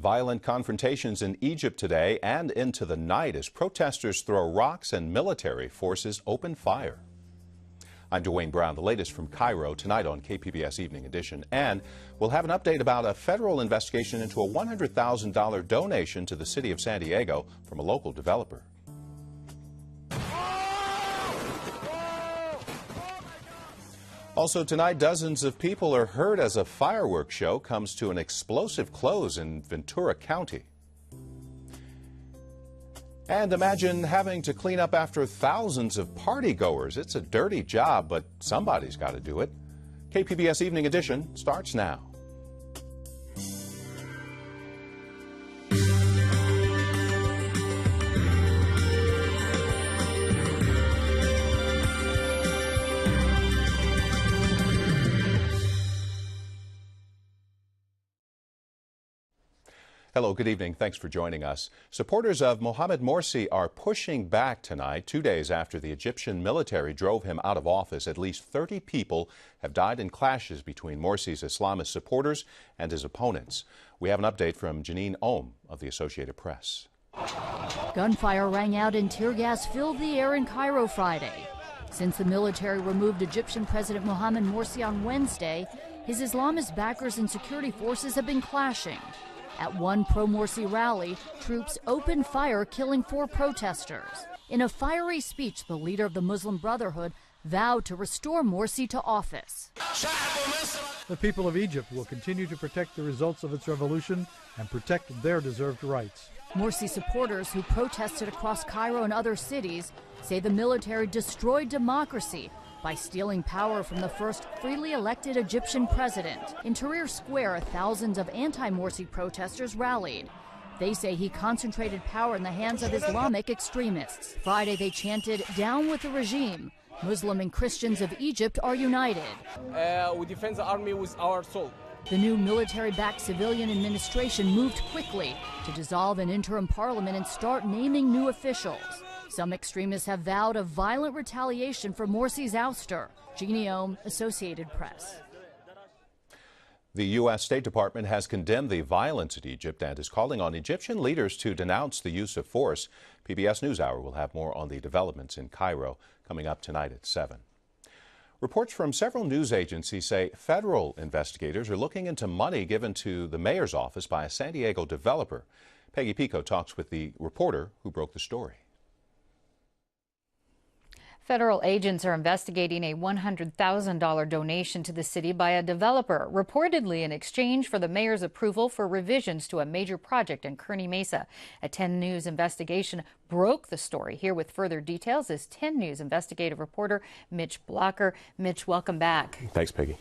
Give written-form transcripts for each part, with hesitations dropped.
Violent confrontations in Egypt today and into the night as protesters throw rocks and military forces open fire. I'm Dwayne Brown. The latest from Cairo tonight on KPBS Evening Edition. And we'll have an update about a federal investigation into a $100,000 donation to the city of San Diego from a local developer. Also tonight, dozens of people are hurt as a fireworks show comes to an explosive close in Ventura County. And imagine having to clean up after thousands of partygoers. It's a dirty job, but somebody's got to do it. KPBS Evening Edition starts now. Hello, good evening. Thanks for joining us. Supporters of Mohamed Morsi are pushing back tonight, 2 days after the Egyptian military drove him out of office. At least 30 people have died in clashes between Morsi's Islamist supporters and his opponents. We have an update from Janine Ohm of the Associated Press. Gunfire rang out and tear gas filled the air in Cairo Friday. Since the military removed Egyptian President Mohamed Morsi on Wednesday, his Islamist backers and security forces have been clashing. At one pro-Morsi rally, troops opened fire, killing 4 protesters. In a fiery speech, the leader of the Muslim Brotherhood vowed to restore Morsi to office. The people of Egypt will continue to protect the results of its revolution and protect their deserved rights. Morsi supporters who protested across Cairo and other cities say the military destroyed democracy by stealing power from the first freely elected Egyptian president. In Tahrir Square, thousands of anti-Morsi protesters rallied. They say he concentrated power in the hands of Islamic extremists. Friday, they chanted, "Down with the regime." Muslim and Christians of Egypt are united. We defend the army with our soul. The new military-backed civilian administration moved quickly to dissolve an interim parliament and start naming new officials. Some extremists have vowed a violent retaliation for Morsi's ouster. Jeannie Ohm, Associated Press. The U.S. State Department has condemned the violence in Egypt and is calling on Egyptian leaders to denounce the use of force. PBS NewsHour will have more on the developments in Cairo coming up tonight at 7. Reports from several news agencies say federal investigators are looking into money given to the mayor's office by a San Diego developer. Peggy Pico talks with the reporter who broke the story. Federal agents are investigating a $100,000 donation to the city by a developer, reportedly in exchange for the mayor's approval for revisions to a major project in Kearny Mesa. A 10 News investigation broke the story. Here with further details is 10 News investigative reporter Mitch Blocker. Mitch, welcome back. Thanks, Peggy.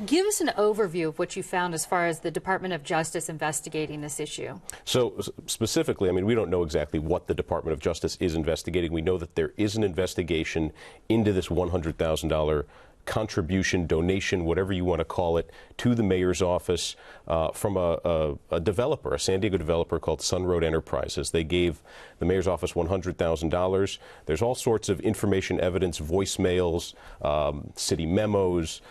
Give us an overview of what you found as far as the Department of Justice investigating this issue. So specifically, I mean, we don't know exactly what the Department of Justice is investigating. We know that there is an investigation into this $100,000 contribution, donation, whatever you want to call it, to the mayor's office from a developer, a San Diego developer called Sunroad Enterprises. They gave the mayor's office $100,000. There's all sorts of information, evidence, voicemails, city memos,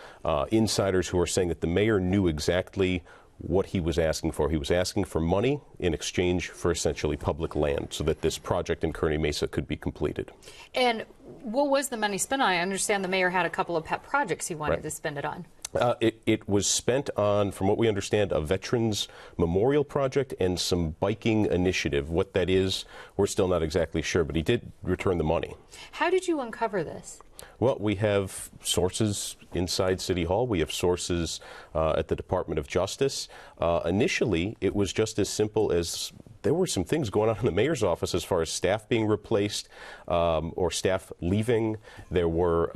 insiders who are saying that the mayor knew exactly what he was asking for. He was asking for money in exchange for essentially public land so that this project in Kearny Mesa could be completed. And what was the money spent on? I understand the mayor had a couple of pet projects he wanted to spend it on. It was spent on, from what we understand, a veterans memorial project and some biking initiative. What that is, we're still not exactly sure, but he did return the money. How did you uncover this? Well, we have sources inside City Hall. We have sources at the Department of Justice. Initially, it was just as simple as there were some things going on in the mayor's office as far as staff being replaced or staff leaving. There were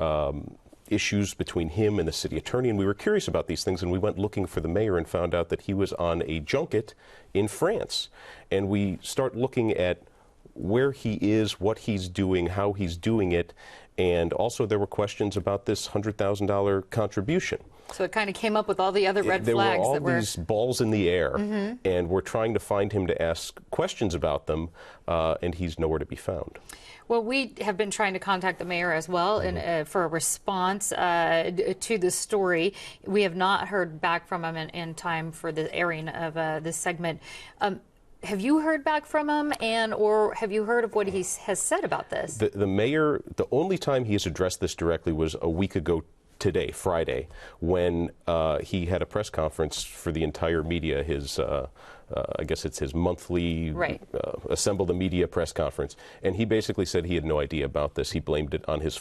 issues between him and the city attorney, and we were curious about these things, and we went looking for the mayor and found out that he was on a junket in France. And we start looking at where he is, what he's doing, how he's doing it, and also there were questions about this $100,000 contribution. So it kind of came up with all the other red there flags were all that were these balls in the air, and we're trying to find him to ask questions about them, and he's nowhere to be found. Well, we have been trying to contact the mayor as well and for a response to this story. We have not heard back from him in time for the airing of this segment. Have you heard back from him, or have you heard of what he has said about this? The mayor, the only time he has addressed this directly was a week ago today, Friday, when he had a press conference for the entire media, his I guess it's his monthly assemble the media press conference, and he basically said he had no idea about this. He blamed it on his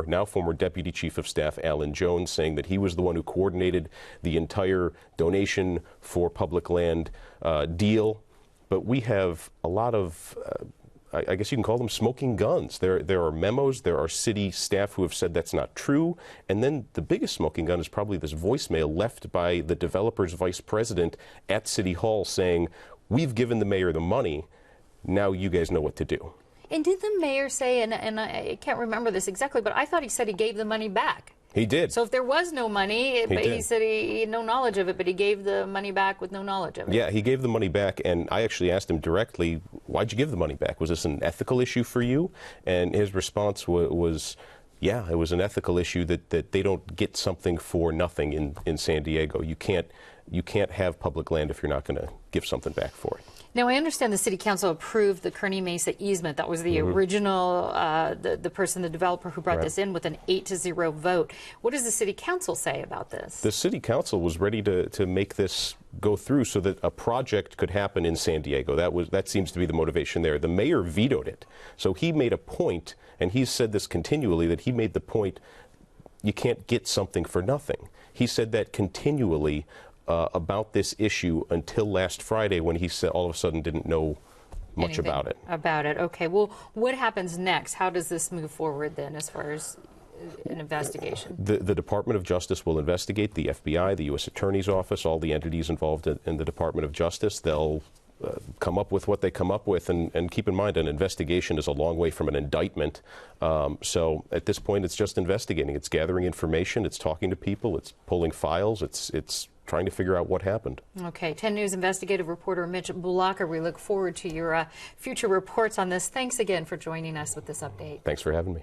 now former Deputy Chief of Staff, Alan Jones, saying that he was the one who coordinated the entire donation for public land deal. But we have a lot of I guess you can call them smoking guns. There are memos, there are city staff who have said that's not true, and then the biggest smoking gun is probably this voicemail left by the developer's vice president at City Hall saying, we've given the mayor the money, now you guys know what to do. And did the mayor say, and I can't remember this exactly, but I thought he said he gave the money back. He did. So if there was no money, he said he had no knowledge of it, but he gave the money back with no knowledge of it. Yeah, he gave the money back, and I actually asked him directly, why'd you give the money back? Was this an ethical issue for you? And his response was, yeah, it was an ethical issue that they don't get something for nothing in San Diego. You can't have public land if you're not going to give something back for it. Now, I understand the City Council approved the Kearny Mesa easement. That was the original, the developer who brought this in with an 8-0 vote. What does the City Council say about this? The City Council was ready to make this go through so that a project could happen in San Diego. That seems to be the motivation there. The mayor vetoed it. So he made a point, and he's said this continually, that he made the point, you can't get something for nothing. He said that continually about this issue until last Friday, when he said all of a sudden didn't know much about it. Okay. Well, what happens next? How does this move forward then as far as an investigation? The Department of Justice will investigate, the FBI, the U.S. Attorney's Office, all the entities involved in the Department of Justice. They'll come up with what they come up with, and keep in mind, an investigation is a long way from an indictment. So at this point, it's just investigating. It's gathering information. It's talking to people. It's pulling files. It's trying to figure out what happened. Okay. 10 News investigative reporter Mitch Blocker, we look forward to your future reports on this. Thanks again for joining us with this update. Thanks for having me.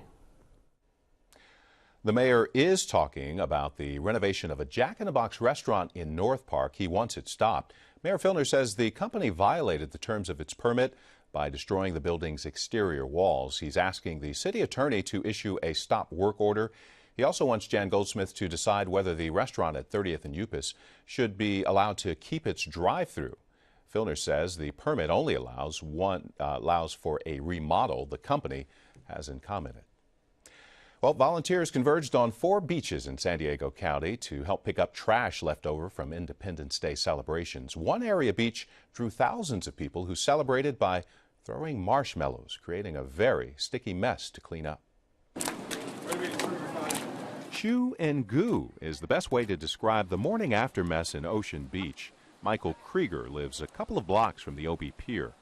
The mayor is talking about the renovation of a Jack-in-the-Box restaurant in North Park. He wants it stopped. Mayor Filner says the company violated the terms of its permit by destroying the building's exterior walls. He's asking the city attorney to issue a stop work order. He also wants Jan Goldsmith to decide whether the restaurant at 30th and Upas should be allowed to keep its drive-through. Filner says the permit only allows for a remodel. The company hasn't commented. Well, volunteers converged on 4 beaches in San Diego County to help pick up trash left over from Independence Day celebrations. One area beach drew thousands of people who celebrated by throwing marshmallows, creating a very sticky mess to clean up. Chew and goo is the best way to describe the morning after mess in Ocean Beach. Michael Krieger lives a couple of blocks from the OB Pier,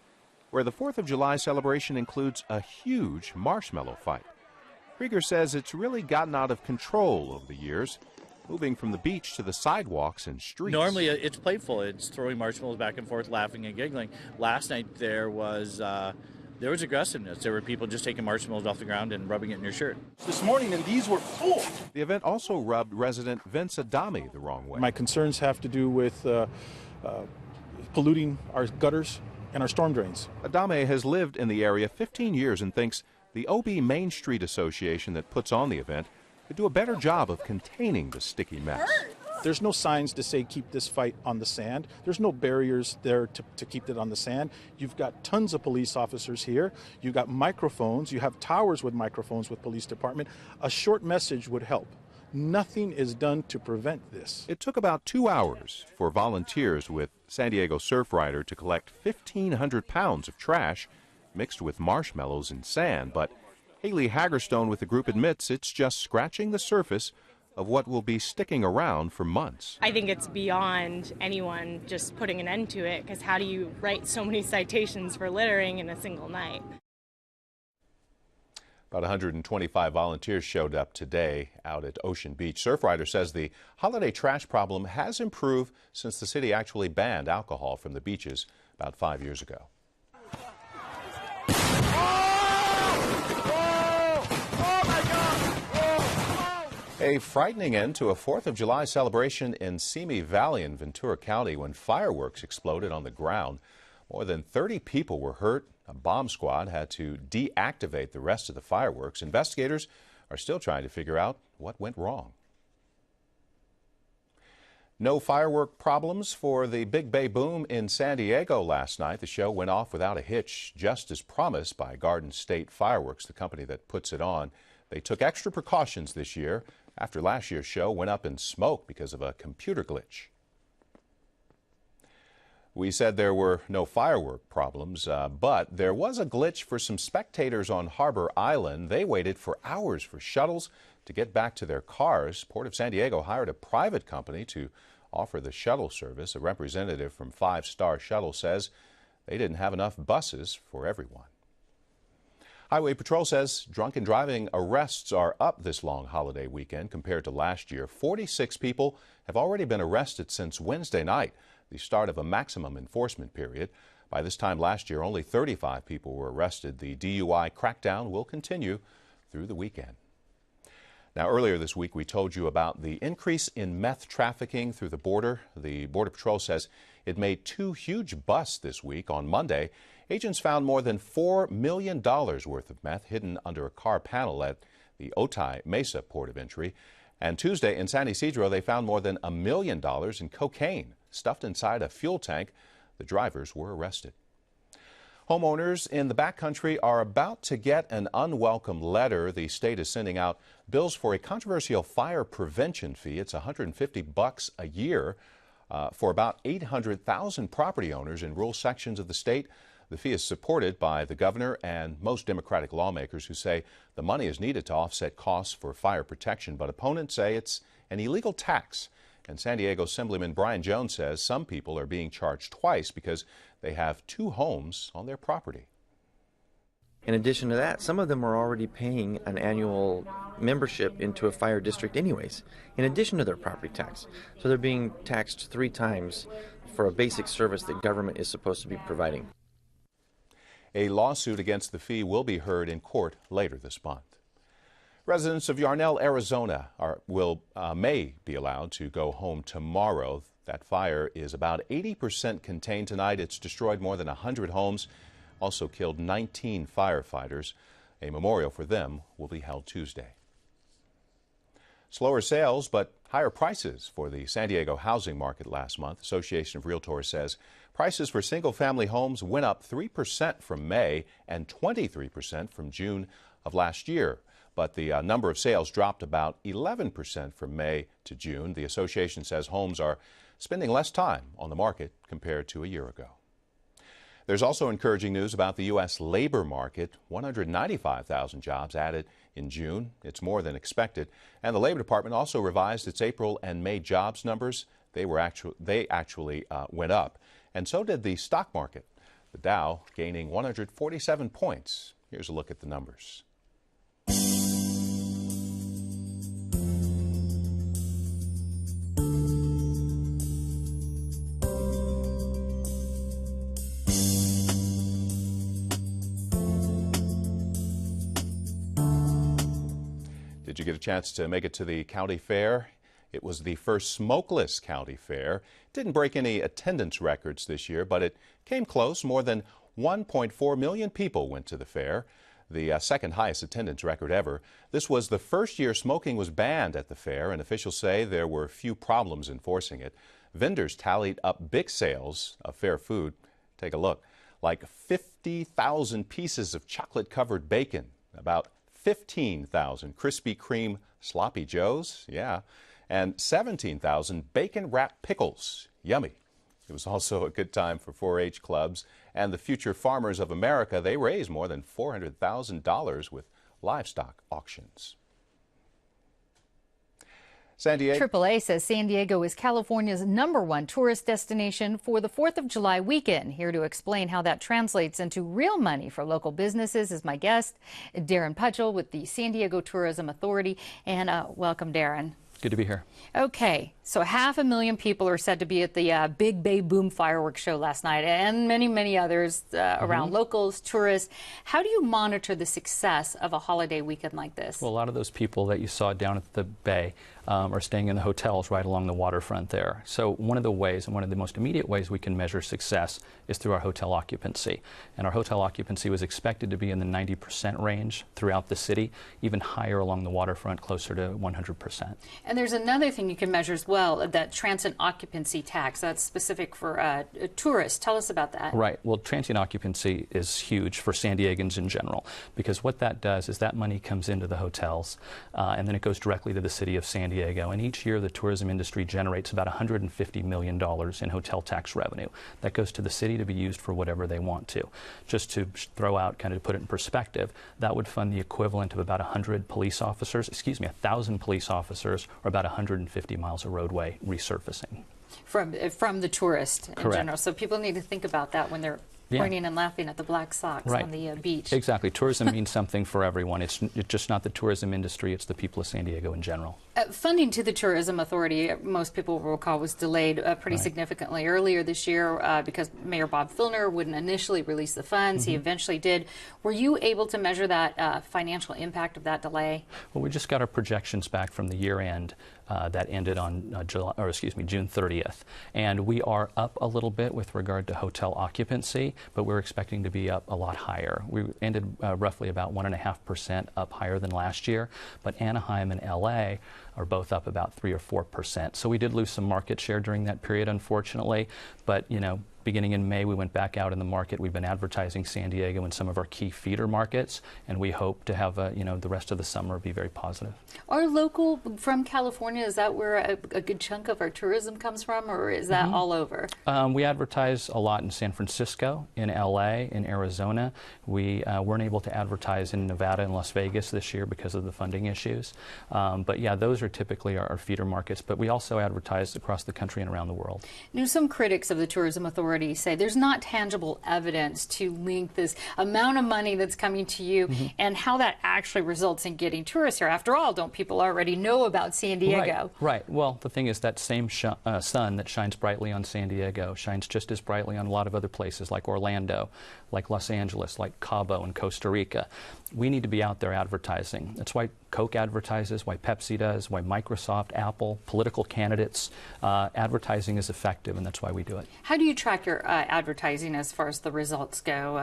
where the 4th of July celebration includes a huge marshmallow fight. Krieger says it's really gotten out of control over the years, moving from the beach to the sidewalks and streets. Normally it's playful. It's throwing marshmallows back and forth, laughing and giggling. Last night there was aggressiveness. There were people just taking marshmallows off the ground and rubbing it in your shirt. This morning, and these were full. The event also rubbed resident Vince Adami the wrong way. My concerns have to do with polluting our gutters and our storm drains. Adami has lived in the area 15 years and thinks the OB Main Street Association that puts on the event could do a better job of containing the sticky mess. There's no signs to say keep this fight on the sand. There's no barriers there to keep it on the sand. You've got tons of police officers here. You've got microphones. You have towers with microphones with police department. A short message would help. Nothing is done to prevent this. It took about 2 hours for volunteers with San Diego Surf Rider to collect 1,500 pounds of trash mixed with marshmallows and sand, but Haley Hagerstone with the group admits it's just scratching the surface of what will be sticking around for months. I think it's beyond anyone just putting an end to it, because how do you write so many citations for littering in a single night? About 125 volunteers showed up today out at Ocean Beach. Surfrider says the holiday trash problem has improved since the city actually banned alcohol from the beaches about 5 years ago. A frightening end to a 4th of July celebration in Simi Valley in Ventura County when fireworks exploded on the ground. More than 30 people were hurt. A bomb squad had to deactivate the rest of the fireworks. Investigators are still trying to figure out what went wrong. No firework problems for the Big Bay Boom in San Diego last night. The show went off without a hitch, just as promised by Garden State Fireworks, the company that puts it on. They took extra precautions this year after last year's show went up in smoke because of a computer glitch. We said there were no firework problems, but there was a glitch for some spectators on Harbor Island. They waited for hours for shuttles to get back to their cars. Port of San Diego hired a private company to offer the shuttle service. A representative from 5 Star Shuttle says they didn't have enough buses for everyone. Highway Patrol says drunken driving arrests are up this long holiday weekend compared to last year. 46 people have already been arrested since Wednesday night, the start of a maximum enforcement period. By this time last year, only 35 people were arrested. The DUI crackdown will continue through the weekend. Now, earlier this week, we told you about the increase in meth trafficking through the border. The Border Patrol says it made 2 huge busts this week. On Monday, agents found more than $4 million worth of meth hidden under a car panel at the Otay Mesa port of entry. And Tuesday in San Ysidro, they found more than $1 million in cocaine stuffed inside a fuel tank. The drivers were arrested. Homeowners in the backcountry are about to get an unwelcome letter. The state is sending out bills for a controversial fire prevention fee. It's $150 a year for about 800,000 property owners in rural sections of the state. The fee is supported by the governor and most Democratic lawmakers who say the money is needed to offset costs for fire protection, but opponents say it's an illegal tax. And San Diego Assemblyman Brian Jones says some people are being charged twice because they have 2 homes on their property. In addition to that, some of them are already paying an annual membership into a fire district anyways, in addition to their property tax. So they're being taxed 3 times for a basic service that government is supposed to be providing. A lawsuit against the fee will be heard in court later this month. Residents of Yarnell, Arizona may be allowed to go home tomorrow. That fire is about 80% contained tonight. It's destroyed more than 100 homes, also killed 19 firefighters. A memorial for them will be held Tuesday. Slower sales, but higher prices for the San Diego housing market last month. Association of Realtors says prices for single-family homes went up 3% from May and 23% from June of last year. But the number of sales dropped about 11% from May to June. The association says homes are spending less time on the market compared to a year ago. There's also encouraging news about the U.S. labor market. 195,000 jobs added in June. It's more than expected. And the Labor Department also revised its April and May jobs numbers. They actually went up. And so did the stock market. The Dow gaining 147 points. Here's a look at the numbers. Did you get a chance to make it to the county fair? It was the first smokeless county fair. Didn't break any attendance records this year, but it came close. More than 1.4 million people went to the fair, the second highest attendance record ever. This was the first year smoking was banned at the fair, and officials say there were few problems enforcing it. Vendors tallied up big sales of fair food. Take a look. Like 50,000 pieces of chocolate-covered bacon, about 15,000 Krispy Kreme Sloppy Joes, and 17,000 bacon-wrapped pickles. Yummy. It was also a good time for 4-H clubs and the Future Farmers of America. They raised more than $400,000 with livestock auctions. San Diego. AAA says San Diego is California's #1 tourist destination for the 4th of July weekend. Here to explain how that translates into real money for local businesses is my guest, Darren Pudgell with the San Diego Tourism Authority. And welcome, Darren. Good to be here. Okay, so 500,000 people are said to be at the Big Bay Boom fireworks show last night, and many, many others around locals, tourists. How do you monitor the success of a holiday weekend like this? Well, a lot of those people that you saw down at the Bay are staying in the hotels right along the waterfront there. So one of the ways, and one of the most immediate ways we can measure success is through our hotel occupancy. And our hotel occupancy was expected to be in the 90% range throughout the city, even higher along the waterfront, closer to 100%. And there's another thing you can measure as well, that transient occupancy tax. That's specific for tourists. Tell us about that. Right. Well, transient occupancy is huge for San Diegans in general, because what that does is that money comes into the hotels and then it goes directly to the city of San Diego. And each year the tourism industry generates about $150 million in hotel tax revenue. That goes to the city to be used for whatever they want to. Just to throw out, kind of put it in perspective, that would fund the equivalent of about 1,000 police officers or about 150 miles of roadway resurfacing. From the tourist in Correct. general. So people need to think about that when they're pointing and laughing at the black socks on the beach. Exactly. Tourism means something for everyone. It's just not the tourism industry, it's the people of San Diego in general. Funding to the Tourism Authority, most people will recall, was delayed pretty significantly earlier this year because Mayor Bob Filner wouldn't initially release the funds. He eventually did. Were you able to measure that financial impact of that delay? Well, we just got our projections back from the year end that ended on June 30th. And we are up a little bit with regard to hotel occupancy, but we're expecting to be up a lot higher. We ended roughly about 1.5% up higher than last year, but Anaheim and LA are both up about 3 or 4%. So we did lose some market share during that period, unfortunately, but beginning in May, we went back out in the market. We've been advertising San Diego in some of our key feeder markets, and we hope to have the rest of the summer be very positive. Are local from California, is that where a good chunk of our tourism comes from, or is that all over? We advertise a lot in San Francisco, in LA, in Arizona. We weren't able to advertise in Nevada and Las Vegas this year because of the funding issues. But yeah, those are typically our feeder markets, but we also advertise across the country and around the world. Now, some critics of the Tourism Authority say there's not tangible evidence to link this amount of money that's coming to you and how that actually results in getting tourists here. After all, don't people already know about San Diego? Right. Well, the thing is that same sun that shines brightly on San Diego shines just as brightly on a lot of other places like Orlando, like Los Angeles, like Cabo and Costa Rica. We need to be out there advertising. That's why Coke advertises, why Pepsi does, why Microsoft, Apple, political candidates. Advertising is effective, and that's why we do it. How do you track your advertising as far as the results go?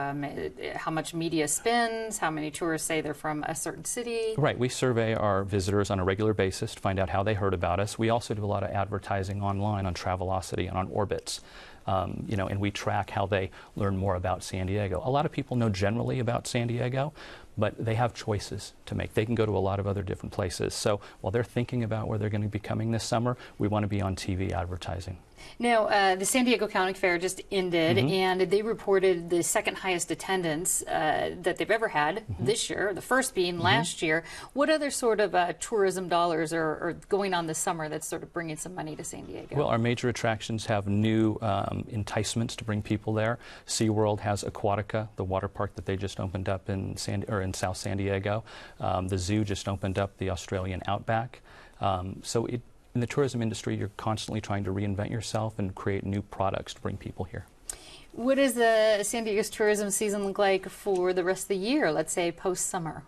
How much media spends? How many tourists say they're from a certain city? Right. We survey our visitors on a regular basis to find out how they heard about us. We also do a lot of advertising online on Travelocity and on Orbitz. And we track how they learn more about San Diego. A lot of people know generally about San Diego, but they have choices to make. They can go to a lot of other different places. So while they're thinking about where they're going to be coming this summer, we want to be on TV advertising. Now, the San Diego County Fair just ended, and they reported the second highest attendance that they've ever had this year, the first being last year. What other sort of tourism dollars are going on this summer that's sort of bringing some money to San Diego? Well, our major attractions have new enticements to bring people there. SeaWorld has Aquatica, the water park that they just opened up in South San Diego. The zoo just opened up the Australian Outback. In the tourism industry, you're constantly trying to reinvent yourself and create new products to bring people here. What does the San Diego's tourism season look like for the rest of the year, let's say post-summer?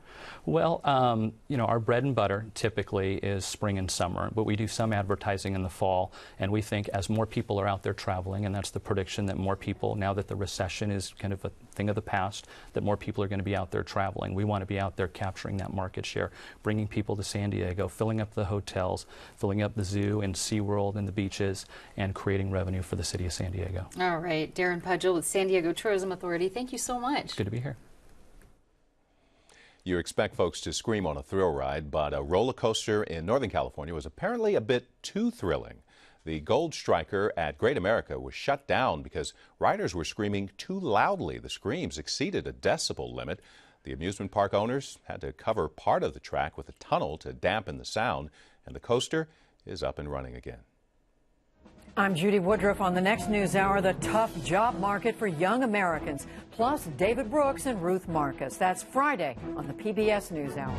Well, our bread and butter typically is spring and summer, but we do some advertising in the fall, and we think as more people are out there traveling, and that's the prediction that more people, now that the recession is kind of a thing of the past, that more people are going to be out there traveling. We want to be out there capturing that market share, bringing people to San Diego, filling up the hotels, filling up the zoo and SeaWorld and the beaches, and creating revenue for the city of San Diego. All right, Darren Pudgell with San Diego Tourism Authority, thank you so much. It's good to be here. You expect folks to scream on a thrill ride, but a roller coaster in Northern California was apparently a bit too thrilling. The Gold Striker at Great America was shut down because riders were screaming too loudly. The screams exceeded a decibel limit. The amusement park owners had to cover part of the track with a tunnel to dampen the sound, and the coaster is up and running again. I'm Judy Woodruff. On the next News Hour, the tough job market for young Americans, plus David Brooks and Ruth Marcus. That's Friday on the PBS News Hour.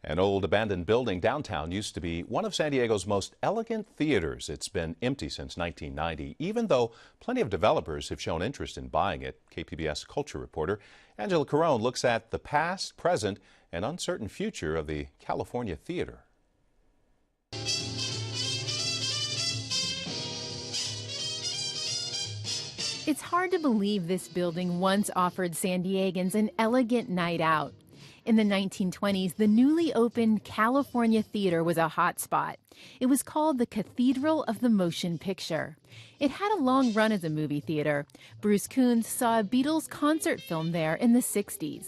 An old abandoned building downtown used to be one of San Diego's most elegant theaters. It's been empty since 1990, even though plenty of developers have shown interest in buying it. KPBS culture reporter Angela Carone looks at the past, present, and uncertain future of the California theater. It's hard to believe this building once offered San Diegans an elegant night out. In the 1920s, the newly opened California Theater was a hot spot. It was called the Cathedral of the Motion Picture. It had a long run as a movie theater. Bruce Coons saw a Beatles concert film there in the 60s.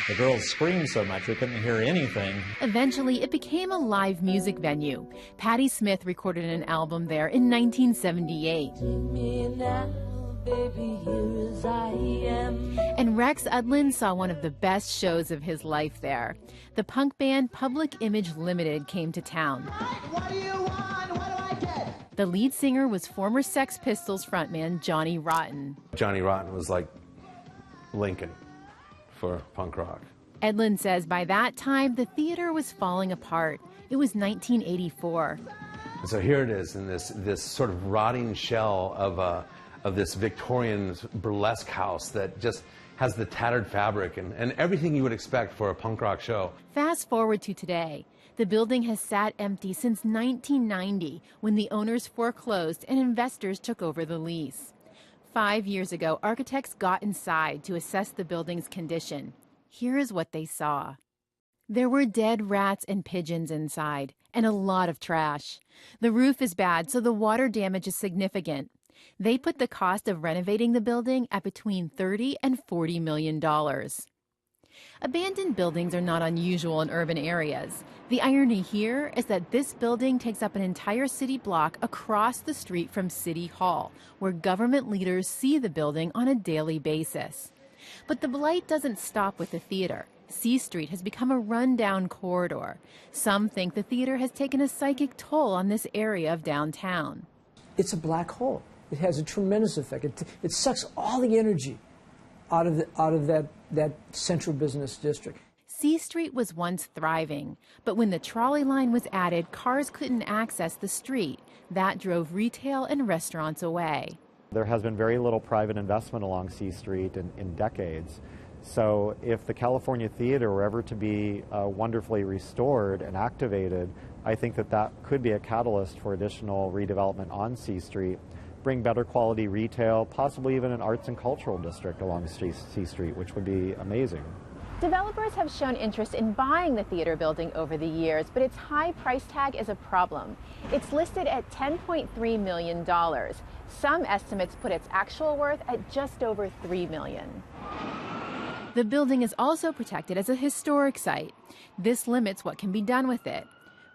The girls screamed so much we couldn't hear anything. Eventually, it became a live music venue. Patti Smith recorded an album there in 1978. Baby, here as I am. And Rex Udlin saw one of the best shows of his life there. The punk band Public Image Limited came to town. What do you want? What do I get? The lead singer was former Sex Pistols frontman Johnny Rotten. Johnny Rotten was like Lincoln for punk rock. Edlin says by that time, the theater was falling apart. It was 1984. And so here it is in this sort of rotting shell of this Victorian burlesque house that just has the tattered fabric and everything you would expect for a punk rock show. Fast forward to today. The building has sat empty since 1990 when the owners foreclosed and investors took over the lease. 5 years ago, architects got inside to assess the building's condition. Here is what they saw. There were dead rats and pigeons inside, and a lot of trash. The roof is bad, so the water damage is significant. They put the cost of renovating the building at between $30 and $40 million. Abandoned buildings are not unusual in urban areas. The irony here is that this building takes up an entire city block across the street from City Hall, where government leaders see the building on a daily basis. But the blight doesn't stop with the theater. C Street has become a rundown corridor. Some think the theater has taken a psychic toll on this area of downtown. It's a black hole. It has a tremendous effect. It sucks all the energy out of that central business district. C Street was once thriving, but when the trolley line was added, cars couldn't access the street. That drove retail and restaurants away. There has been very little private investment along C Street in decades. So if the California Theater were ever to be wonderfully restored and activated, I think that could be a catalyst for additional redevelopment on C Street. Bring better quality retail, possibly even an arts and cultural district along C Street, which would be amazing. Developers have shown interest in buying the theater building over the years, but its high price tag is a problem. It's listed at $10.3 million. Some estimates put its actual worth at just over $3 million. The building is also protected as a historic site. This limits what can be done with it.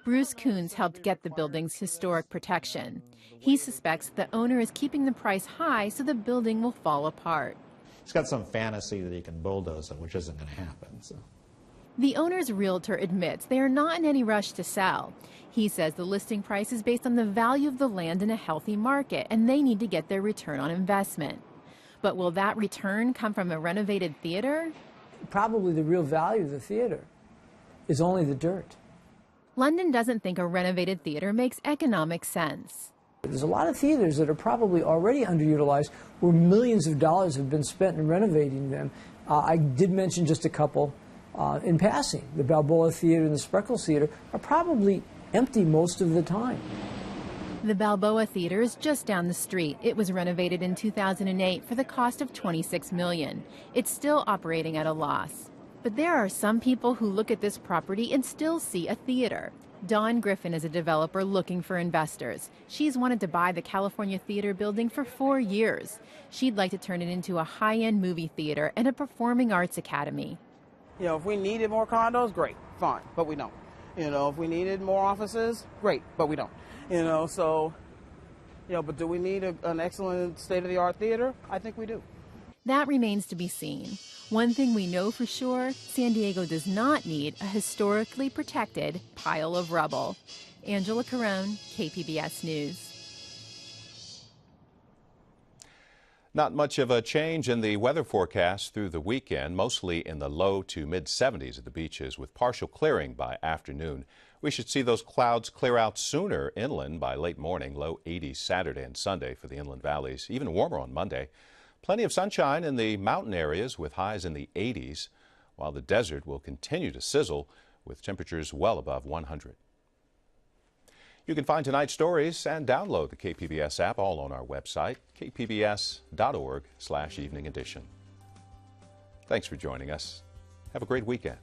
Bruce Coons helped get the building's historic protection. He suspects the owner is keeping the price high so the building will fall apart. He's got some fantasy that he can bulldoze it, which isn't going to happen. So. The owner's realtor admits they are not in any rush to sell. He says the listing price is based on the value of the land in a healthy market, and they need to get their return on investment. But will that return come from a renovated theater? Probably the real value of the theater is only the dirt. London doesn't think a renovated theater makes economic sense. There's a lot of theaters that are probably already underutilized where millions of dollars have been spent in renovating them. I did mention just a couple in passing. The Balboa Theater and the Spreckles Theater are probably empty most of the time. The Balboa Theater is just down the street. It was renovated in 2008 for the cost of $26 million. It's still operating at a loss. But there are some people who look at this property and still see a theater. Dawn Griffin is a developer looking for investors. She's wanted to buy the California Theater building for 4 years. She'd like to turn it into a high-end movie theater and a performing arts academy. You know, if we needed more condos, great, fine, but we don't. You know, if we needed more offices, great, but we don't. You know, so, you know, but do we need an excellent state-of-the-art theater? I think we do. That remains to be seen. One thing we know for sure, San Diego does not need a historically protected pile of rubble. Angela Carone, KPBS News. Not much of a change in the weather forecast through the weekend, mostly in the low to mid 70s at the beaches with partial clearing by afternoon. We should see those clouds clear out sooner inland by late morning, low 80s Saturday and Sunday for the inland valleys, even warmer on Monday. Plenty of sunshine in the mountain areas with highs in the 80s, while the desert will continue to sizzle with temperatures well above 100. You can find tonight's stories and download the KPBS app all on our website, kpbs.org/evening edition. Thanks for joining us. Have a great weekend.